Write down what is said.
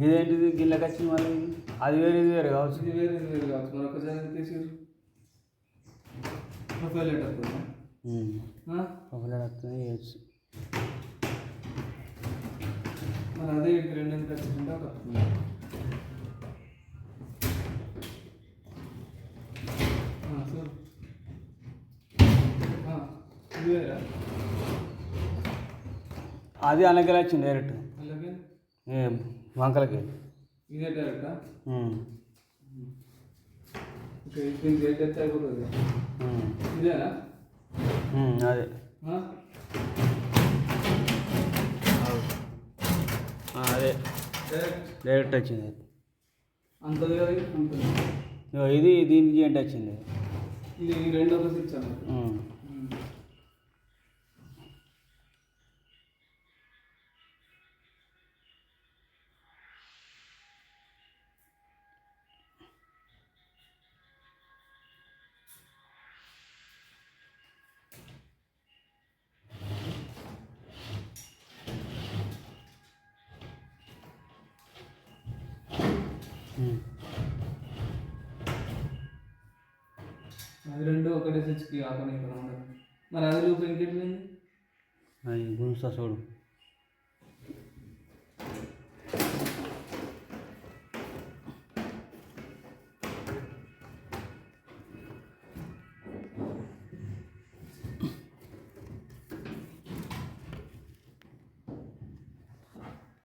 ఇదేంటిది గిన్నెకి వచ్చింది మళ్ళీ అది వేరే ఇది వేరే కావచ్చు. ఇది వేరే ఇది వేరే కావచ్చు. మరొక ఛానల్ తీసారు ప్రొఫైల్ లెటర్ ప్రొఫైల్ వస్తుంది వేయచ్చు. మరి అదే ఇంటి రెండు ఎంత వచ్చిందా ఇది వేరా అది అనగల వచ్చింది డైరెక్ట్ అలాగే వంకలకి. ఇదే డైరెక్టా? ఓకే, దీనికి రేట్ ఎంత అయిపోతుంది? ఇదేనా? అదే అదే డైరెక్ట్ వచ్చింది. అంతది కదా ఇది దీనికి ఏంటి వచ్చింది. ఇది రెండో ఇచ్చాను. అది రెండు ఒకటే స్విచ్కి ఆపని ఇక్కడ ఉండదు. మరి అది రూపాయి ఇంకెట్లేదు. అది గుంజుతా చూడు.